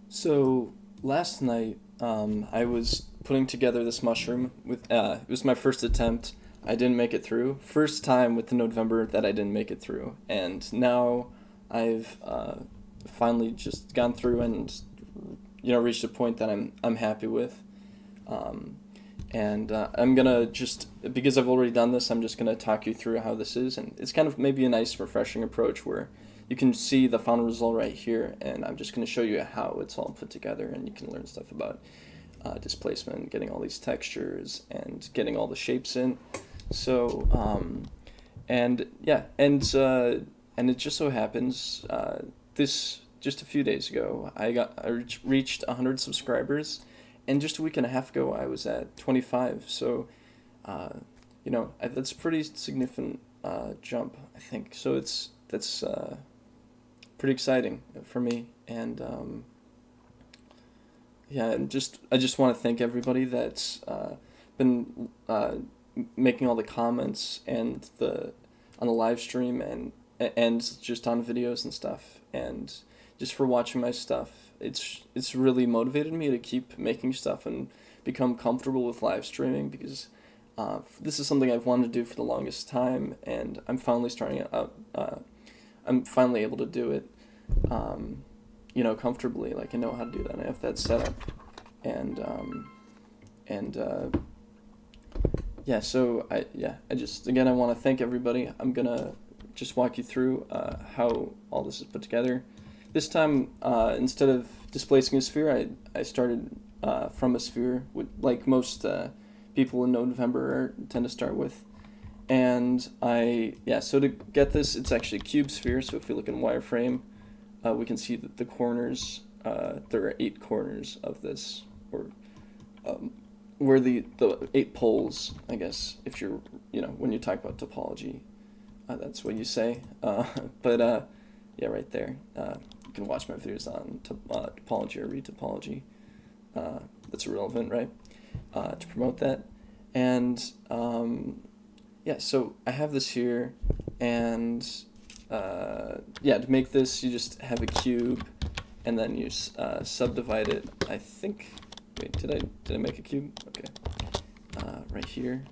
So last night, I was putting together this mushroom with. It was my first attempt. I didn't make it through. First time with the Nodevember that I didn't make it through, and now I've finally just gone through and reached a point that I'm happy with. Um, and I'm gonna just because I've already done this, I'm just gonna talk you through how this is, and it's kind of maybe a nice, refreshing approach where you can see the final result right here, and I'm just gonna show you how it's all put together, and you can learn stuff about displacement, getting all these textures, and getting all the shapes in. So, and yeah, and it just so happens this just a few days ago, I reached 100 subscribers, and just a week and a half ago, I was at 25. So, that's a pretty significant jump, I think. So that's pretty exciting for me, and yeah, and I just want to thank everybody that's been making all the comments and the on the live stream and just on videos and stuff, and just for watching my stuff. It's really motivated me to keep making stuff and become comfortable with live streaming because this is something I've wanted to do for the longest time, and I'm finally starting out. I'm finally able to do it, comfortably. Like I know how to do that. And I have that set up, and yeah. So I just again I want to thank everybody. I'm gonna just walk you through how all this is put together. This time, instead of displacing a sphere, I started from a sphere, like most people in November tend to start with. And so to get this, it's actually a cube sphere, so if we look in wireframe, we can see that the corners, there are 8 corners of this, or where the 8 poles, I guess, if you're, when you talk about topology, that's what you say. But yeah, right there. You can watch my videos on topology or retopology. That's relevant, right? To promote that. And yeah, so I have this here, and to make this, you just have a cube, and then you subdivide it. I think. Wait, did I make a cube? Okay. Right here.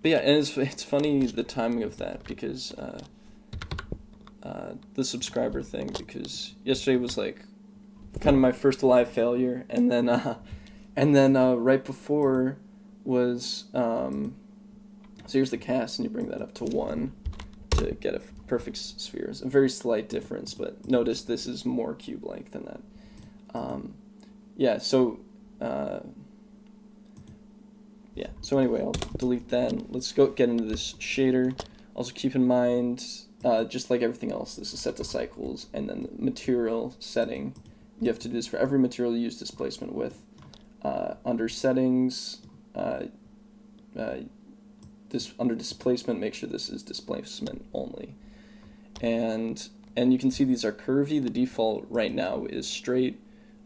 But yeah, and it's funny the timing of that because the subscriber thing, because yesterday was like kind of my first live failure, and then right before was so here's the cast, and you bring that up to 1 to get a perfect sphere. It's a very slight difference, but notice this is more cube-like than that. Yeah, so so anyway, I'll delete that. And let's get into this shader. Also keep in mind, just like everything else, this is set to cycles, and then the material setting. You have to do this for every material you use displacement with. Under settings, this under displacement, make sure this is displacement only. And you can see these are curvy. The default right now is straight.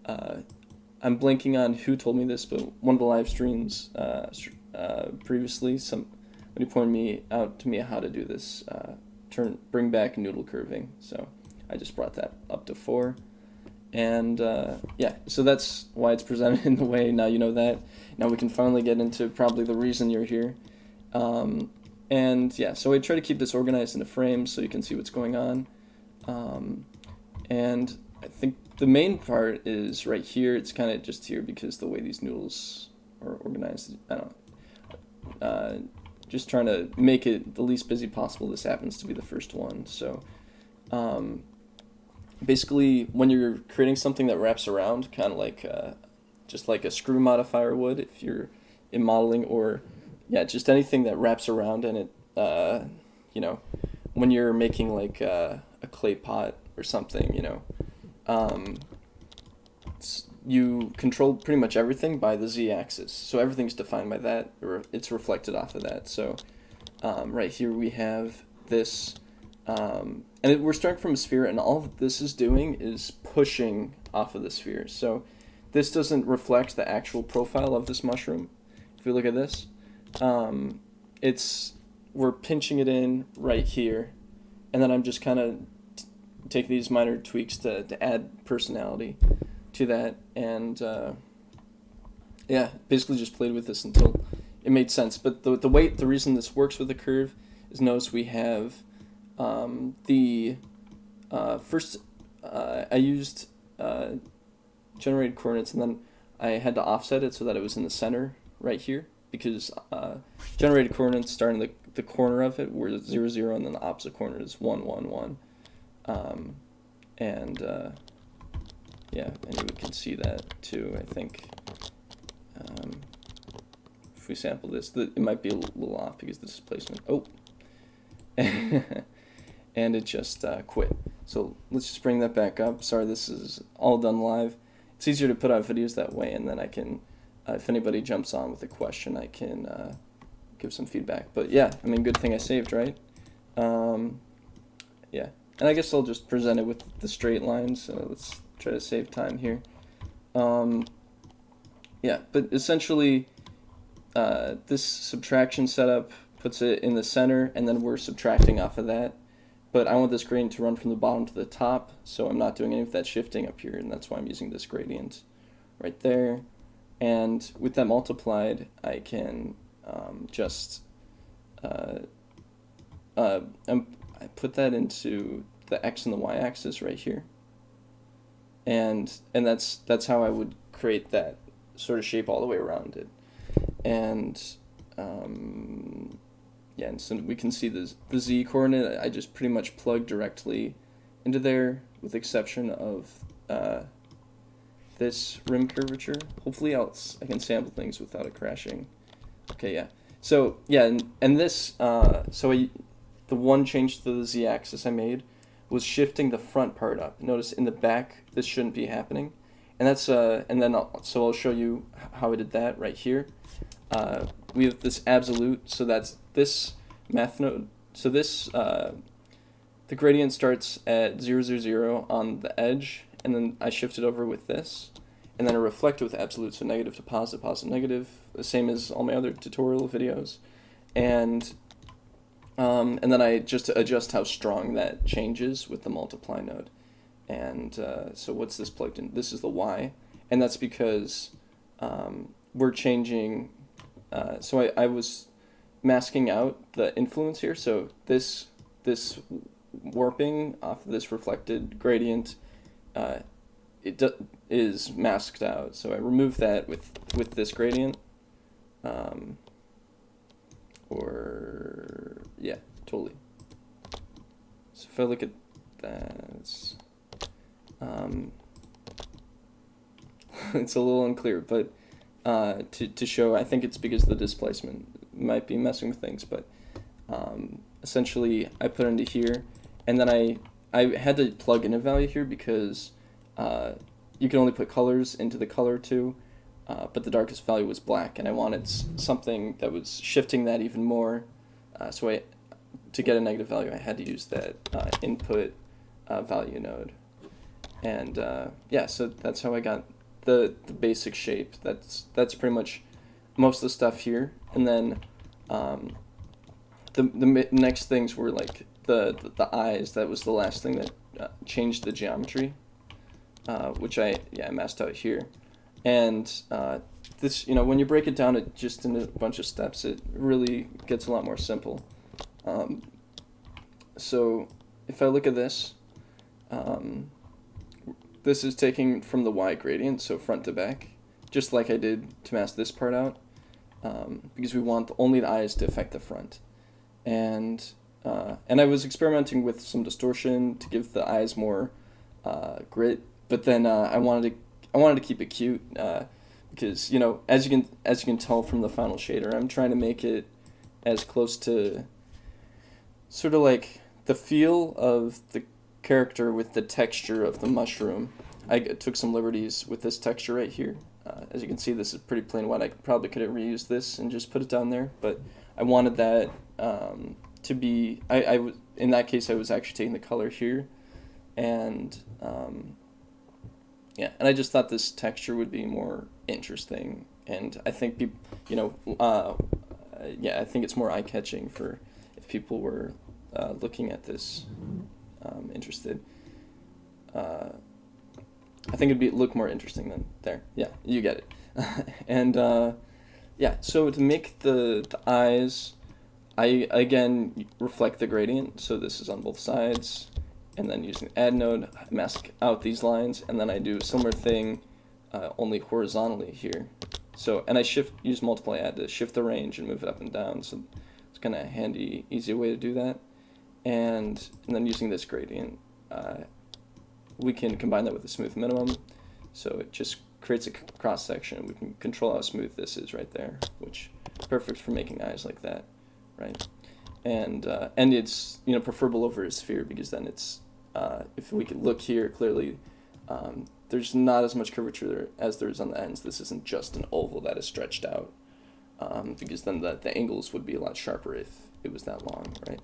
I'm blanking on who told me this, but one of the live streams previously, somebody pointed out to me how to do this. Bring back noodle curving. So I just brought that up to 4. And so that's why it's presented in the way. Now you know that. Now we can finally get into probably the reason you're here. So I try to keep this organized into frames so you can see what's going on. And I think the main part is right here. It's kind of just here because the way these noodles are organized, I don't know. Just trying to make it the least busy possible. This happens to be the first one. So basically, when you're creating something that wraps around, kind of like just like a screw modifier would if you're in modeling, or just anything that wraps around in it, when you're making like a clay pot or something, you control pretty much everything by the z-axis. So everything's defined by that, or it's reflected off of that. So right here we have this, we're starting from a sphere, and all this is doing is pushing off of the sphere. So this doesn't reflect the actual profile of this mushroom. If we look at this, we're pinching it in right here, and then I'm just kind of take these minor tweaks to add personality. to that, and yeah, basically just played with this until it made sense. But the reason this works with the curve is, notice we have the first I used generated coordinates, and then I had to offset it so that it was in the center right here, because generated coordinates start in the corner of it where it's 0, 0, and then the opposite corner is 1, 1, 1. And yeah, and you can see that too, I think. If we sample this, it might be a little off because this is placement. Oh! And it just quit. So let's just bring that back up. Sorry, this is all done live. It's easier to put out videos that way, and then I can, if anybody jumps on with a question, I can give some feedback. But yeah, I mean, good thing I saved, right? Yeah, and I guess I'll just present it with the straight lines. So let's try to save time here. Yeah, but essentially, this subtraction setup puts it in the center, and then we're subtracting off of that. But I want this gradient to run from the bottom to the top, so I'm not doing any of that shifting up here, and that's why I'm using this gradient right there. And with that multiplied, I can just I put that into the x and the y axis right here, and that's how I would create that sort of shape all the way around it. And yeah, and so we can see the z coordinate. I just pretty much plug directly into there, with the exception of this rim curvature. Hopefully I can sample things without it crashing. Okay, yeah. So yeah, and this the one change to the z-axis I made was shifting the front part up. Notice in the back this shouldn't be happening, and that's and then I'll show you how I did that right here. We have this absolute, so that's this math node. So this the gradient starts at 0, 0, 0 on the edge, and then I shift it over with this, and then I reflect it with absolute, so negative to positive, positive, negative, the same as all my other tutorial videos, and then I just adjust how strong that changes with the multiply node. And so what's this plugged in? This is the y, and that's because we're changing. So I was masking out the influence here. So this warping off of this reflected gradient, is masked out. So I remove that with this gradient. Or yeah, totally. So if I look at that, it's a little unclear, but to show, I think it's because the displacement might be messing with things, but essentially I put it into here, and then I had to plug in a value here because you can only put colors into the color too, but the darkest value was black, and I wanted something that was shifting that even more, so to get a negative value I had to use that input value node. And yeah, so that's how I got the basic shape. That's pretty much most of the stuff here. And then the next things were like the eyes. That was the last thing that changed the geometry, which I masked out here. And this, when you break it down just in a bunch of steps, it really gets a lot more simple. So if I look at this, this is taking from the y gradient, so front to back, just like I did to mask this part out, because we want only the eyes to affect the front. And I was experimenting with some distortion to give the eyes more grit, but then I wanted to keep it cute, because as you can tell from the final shader, I'm trying to make it as close to sort of like the feel of the character with the texture of the mushroom. I took some liberties with this texture right here. As you can see, this is pretty plain white. I probably could have reused this and just put it down there, but I wanted that to be. In that case, I was actually taking the color here, and yeah, and I just thought this texture would be more interesting, and I think people, yeah, I think it's more eye-catching for if people were looking at this. Interested. I think it'd look more interesting than there. Yeah, you get it. And yeah, so to make the eyes, I again reflect the gradient. So this is on both sides, and then using the add node, I mask out these lines, and then I do a similar thing, only horizontally here. So, and I use multiply add to shift the range and move it up and down. So it's kind of a handy, easy way to do that. And then using this gradient, we can combine that with a smooth minimum. So it just creates a cross section. We can control how smooth this is right there, which is perfect for making eyes like that, right? And it's preferable over a sphere, because then it's if we could look here clearly, there's not as much curvature there as there is on the ends. This isn't just an oval that is stretched out, because then the angles would be a lot sharper if it was that long, right?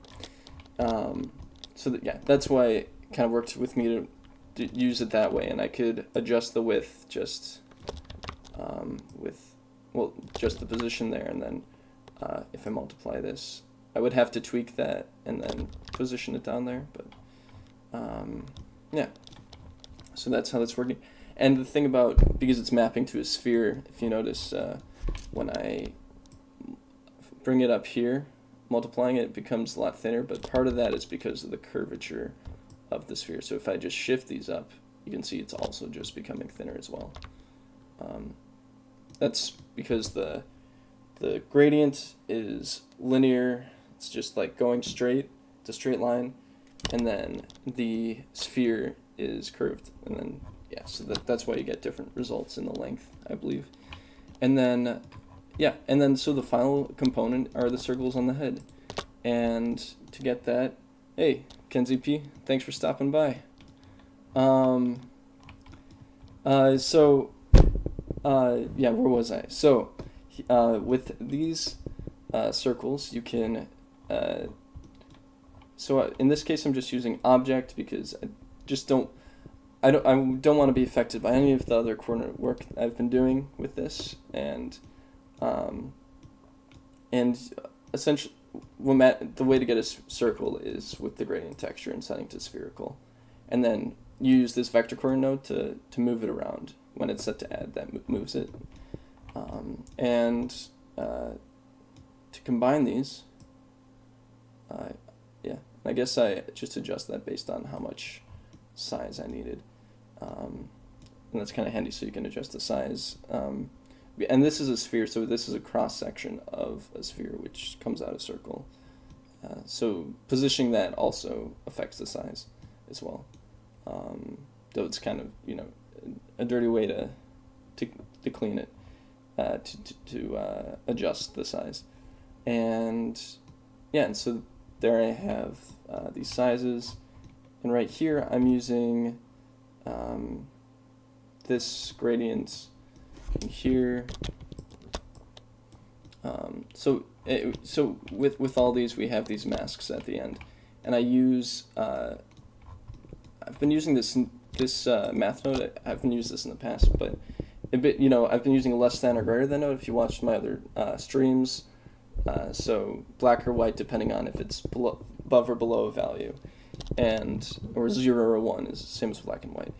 So yeah, that's why it kind of worked with me to use it that way, and I could adjust the width just just the position there, and then if I multiply this, I would have to tweak that and then position it down there, but yeah, so that's how that's working. And the thing about, because it's mapping to a sphere, if you notice, when I bring it up here, multiplying it becomes a lot thinner, but part of that is because of the curvature of the sphere. So if I just shift these up, you can see it's also just becoming thinner as well. That's because the gradient is linear. It's just like going straight. It's a straight line, and then the sphere is curved, and then yeah, so that's why you get different results in the length, I believe. And then yeah, and then so the final component are the circles on the head. And to get that, hey, Kenzie P, thanks for stopping by. Yeah, where was I? So, with these circles, you can. In this case, I'm just using object because I just don't. I don't want to be affected by any of the other coordinate work I've been doing with this, and essentially, the way to get a circle is with the gradient texture and setting to spherical, and then you use this vector coordinate node to move it around. When it's set to add, that moves it, to combine these, yeah, I guess I just adjust that based on how much size I needed, and that's kind of handy, so you can adjust the size. And this is a sphere, so this is a cross section of a sphere which comes out of circle. So positioning that also affects the size as well. Though it's kind of a dirty way to clean it, to adjust the size, and yeah, and so there I have these sizes, and right here I'm using this gradient here. So with all these, we have these masks at the end, and I use I've been using this math node. I haven't used this in the past, but I've been using a less than or greater than node if you watched my other streams. So black or white, depending on if it's above or below a value, or 0 or 1 is the same as black and white.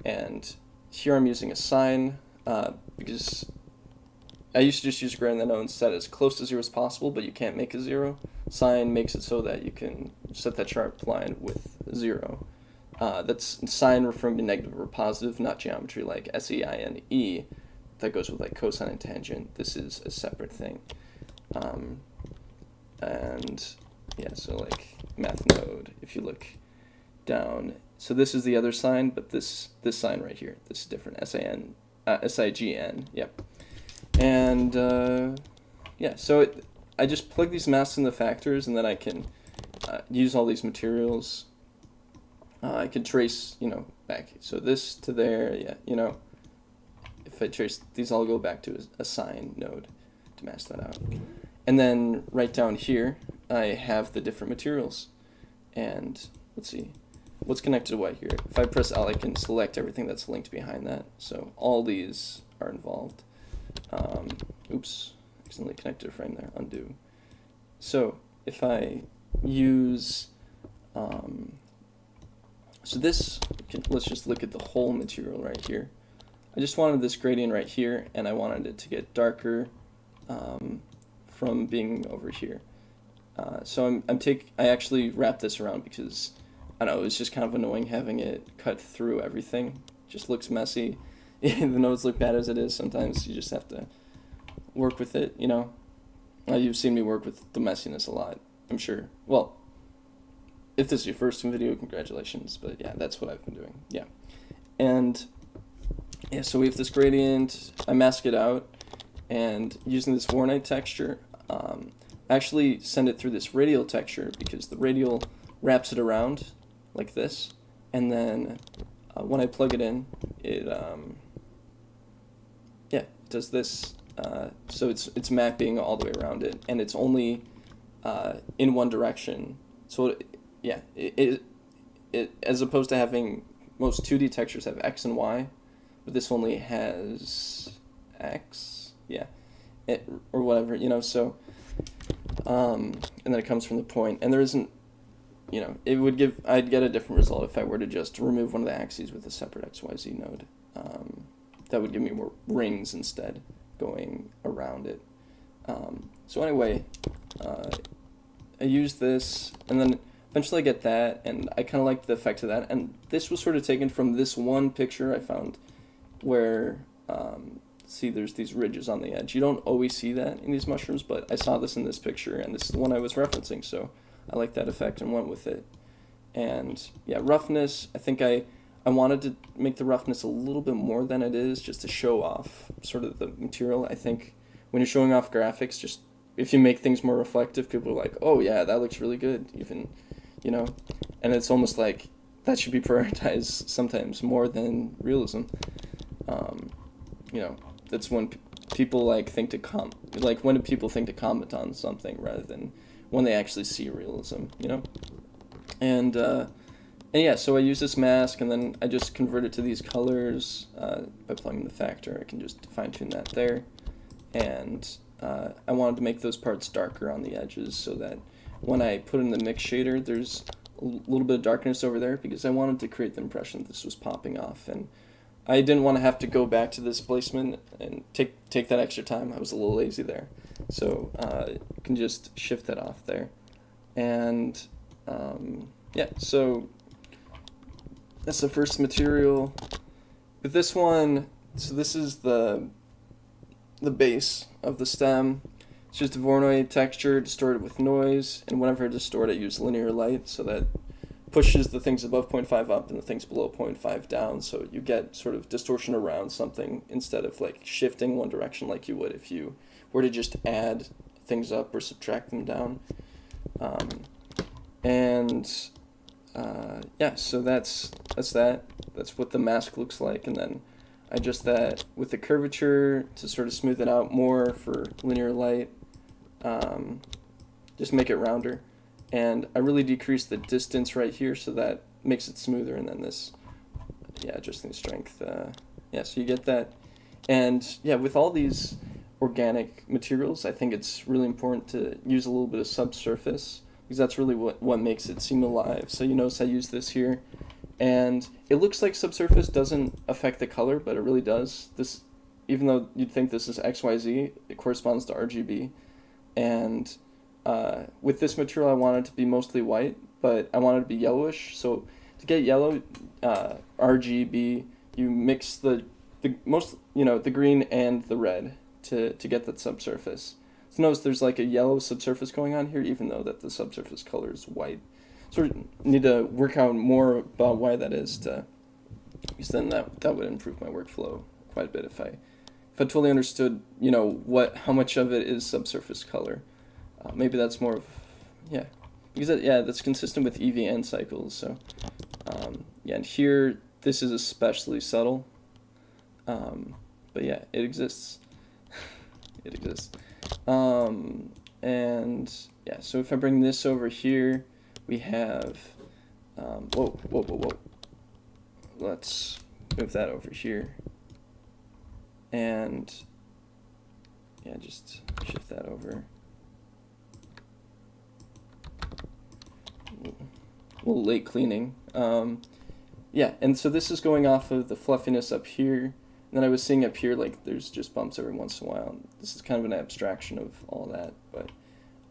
And here I'm using a sign, because I used to just use greater than node and set it as close to 0 as possible, but you can't make a 0. Sign makes it so that you can set that sharp line with 0. That's sign referring to negative or positive, not geometry like SEINE. That goes with like cosine and tangent. This is a separate thing. And yeah, so like math node, if you look down, so this is the other sign, but this sign right here, this is different. SIGN, yep. And yeah, so I just plug these masks in the factors, and then I can use all these materials. I can trace, back. So this to there, yeah, if I trace, these all go back to a sine node to mask that out. And then right down here, I have the different materials. And let's see, what's connected to what here? If I press L, I can select everything that's linked behind that. So all these are involved. Oops, accidentally connected a frame there, undo. So if I use, So this, let's just look at the whole material right here. I just wanted this gradient right here, and I wanted it to get darker from being over here. So I actually wrapped this around because, I don't know, it's just kind of annoying having it cut through everything. Just looks messy. The nodes look bad as it is. Sometimes you just have to work with it, you know. You've seen me work with the messiness a lot, I'm sure. Well, if this is your first video, congratulations. But yeah, that's what I've been doing. Yeah. And yeah, so we have this gradient. I mask it out, and using this Voronite texture, actually send it through this radial texture because the radial wraps it around like this, and then when I plug it in, it does this. So it's mapping all the way around it, and it's only in one direction. So it as opposed to having most 2D textures have X and Y, but this only has X, or whatever, you know. So and then it comes from the point, and there isn't, you know, I'd get a different result if I were to just remove one of the axes with a separate XYZ node. That would give me more rings instead going around it. So anyway, I use this, and then eventually I get that, and I kind of like the effect of that. And this was sort of taken from this one picture I found where, see, there's these ridges on the edge. You don't always see that in these mushrooms, but I saw this in this picture, and this is the one I was referencing, so I like that effect and went with it. And yeah, roughness, I think I wanted to make the roughness a little bit more than it is, just to show off sort of the material. I think when you're showing off graphics, just if you make things more reflective, people are like, oh yeah, that looks really good, even, you know, and it's almost like that should be prioritized sometimes more than realism. You know, that's when people like think to when do people think to comment on something rather than when they actually see realism, you know? And yeah, so I use this mask, and then I just convert it to these colors by plugging the factor. I can just fine-tune that there. And I wanted to make those parts darker on the edges so that when I put in the mix shader, there's a little bit of darkness over there because I wanted to create the impression that this was popping off. And I didn't want to have to go back to this placement and take that extra time. I was a little lazy there. So you can just shift that off there. And yeah, so that's the first material. With this one, so this is the base of the stem. It's just a Voronoi texture distorted with noise, and whenever I distort, I use linear light, so that pushes the things above 0.5 up and the things below 0.5 down, so you get sort of distortion around something instead of like shifting one direction like you would if you were to just add things up or subtract them down. Yeah, so that's that. That's what the mask looks like, and then I adjust that with the curvature to sort of smooth it out more for linear light. Just make it rounder. And I really decrease the distance right here so that makes it smoother, and then this, adjusting strength. Yeah, so you get that. And yeah, with all these organic materials, I think it's really important to use a little bit of subsurface because that's really what makes it seem alive. So you notice I use this here, and it looks like subsurface doesn't affect the color, but it really does. This, even though you'd think this is XYZ, it corresponds to RGB. And with this material, I want it to be mostly white, but I want it to be yellowish. So to get yellow, RGB, you mix the green and the red to get that subsurface. So notice there's like a yellow subsurface going on here, even though that the subsurface color is white. Sort of need to work out more about why that is, because then that would improve my workflow quite a bit if I totally understood, how much of it is subsurface color. Maybe that's more of, because that's consistent with EVN cycles. So, and here this is especially subtle, but yeah, it exists. It exists. And yeah, so if I bring this over here, we have, whoa. Let's move that over here. And yeah, just shift that over. A little late cleaning. yeah, and so this is going off of the fluffiness up here. And then I was seeing up here, like, there's just bumps every once in a while. This is kind of an abstraction of all that, but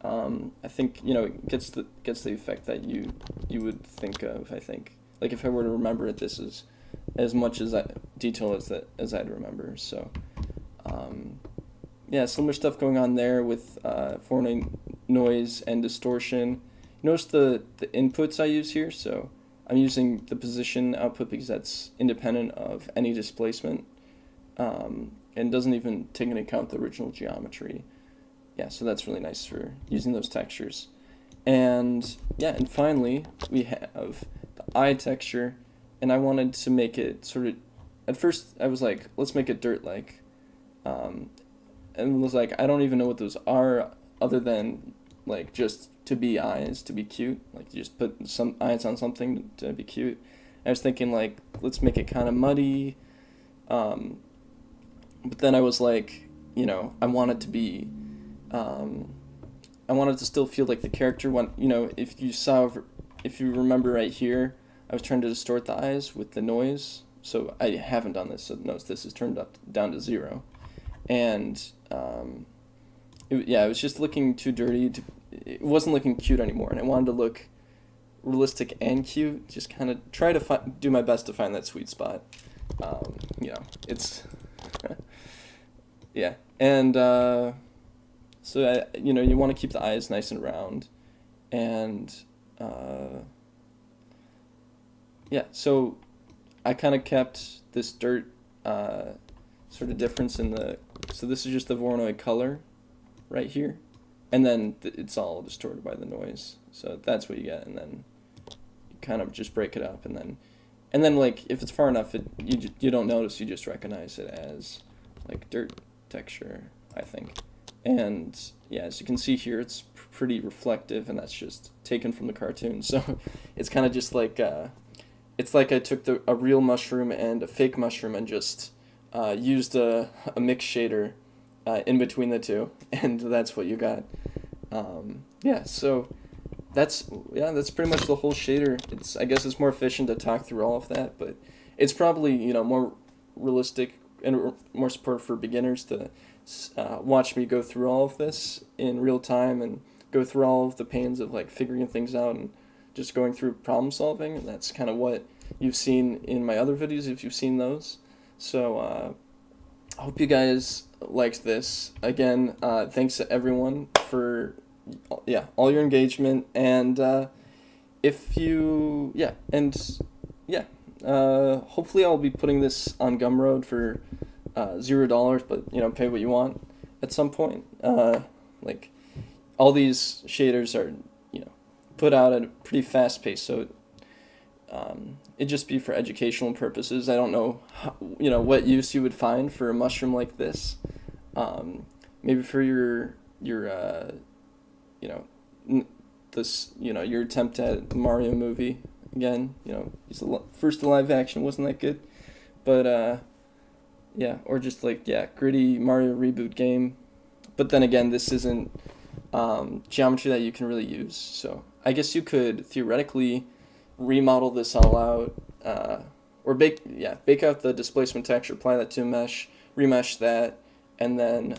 I think, it gets the effect that you would think of, I think. Like, if I were to remember it, this is as much detail as I'd remember. So, yeah, similar stuff going on there with foreign noise and distortion. Notice the inputs I use here. So I'm using the position output because that's independent of any displacement, and doesn't even take into account the original geometry. Yeah, so that's really nice for using those textures. And yeah, and finally we have the eye texture, and I wanted to make it sort of, at first I was like, let's make it dirt-like, and was like, I don't even know what those are other than like just to be eyes, to be cute, like you just put some eyes on something to be cute. I was thinking like, let's make it kind of muddy, but then I was like, I want it to be, I wanted to still feel like the character if you remember right here, I was trying to distort the eyes with the noise. So I haven't done this, so notice this is turned down to 0. And it was just looking too dirty. It wasn't looking cute anymore, and I wanted to look realistic and cute. Just kind of try to do my best to find that sweet spot. It's yeah, and so you want to keep the eyes nice and round, and yeah. So I kind of kept this dirt sort of difference in so this is just the Voronoi color right here, and then it's all distorted by the noise. So that's what you get, and then you kind of just break it up, and then like if it's far enough, you don't notice, you just recognize it as like dirt texture, I think. And yeah, as you can see here, it's pretty reflective, and that's just taken from the cartoon. So it's kind of just like it's like I took a real mushroom and a fake mushroom and just used a mix shader in between the two, and that's what you got. So that's pretty much the whole shader. I guess it's more efficient to talk through all of that, but it's probably more realistic and more support for beginners to watch me go through all of this in real time and go through all of the pains of like figuring things out and just going through problem solving. And that's kind of what you've seen in my other videos if you've seen those. So I hope you guys liked this. Again, thanks to everyone for all your engagement, and hopefully I'll be putting this on Gumroad for $0, but pay what you want at some point. Like all these shaders are put out at a pretty fast pace, so it'd just be for educational purposes. I don't know what use you would find for a mushroom like this. Maybe for your your attempt at the Mario movie again. First live action wasn't that good, but or just like gritty Mario reboot game. But then again, this isn't geometry that you can really use. So I guess you could theoretically remodel this all out, or bake out the displacement texture, apply that to mesh, remesh that, and then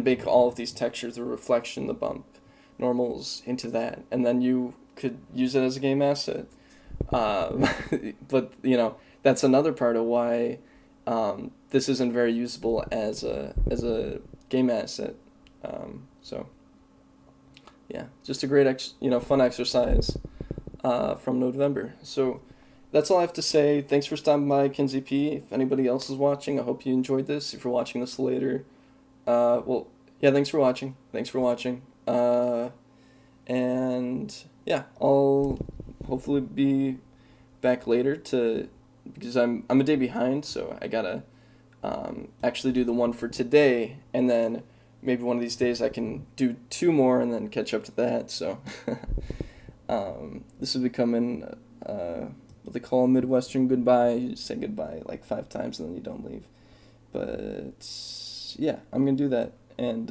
bake all of these textures, the reflection, the bump, normals into that, and then you could use it as a game asset. But that's another part of why this isn't very usable as a game asset. So yeah, just a great fun exercise from Nodevember. So that's all I have to say. Thanks for stopping by, Kinsey P. If anybody else is watching, I hope you enjoyed this. If you're watching this later, thanks for watching. And yeah, I'll hopefully be back later because I'm a day behind, so I gotta actually do the one for today, and then maybe one of these days I can do 2 more and then catch up to that. So this is becoming what they call a Midwestern goodbye. You just say goodbye like 5 times and then you don't leave. But yeah, I'm gonna do that, and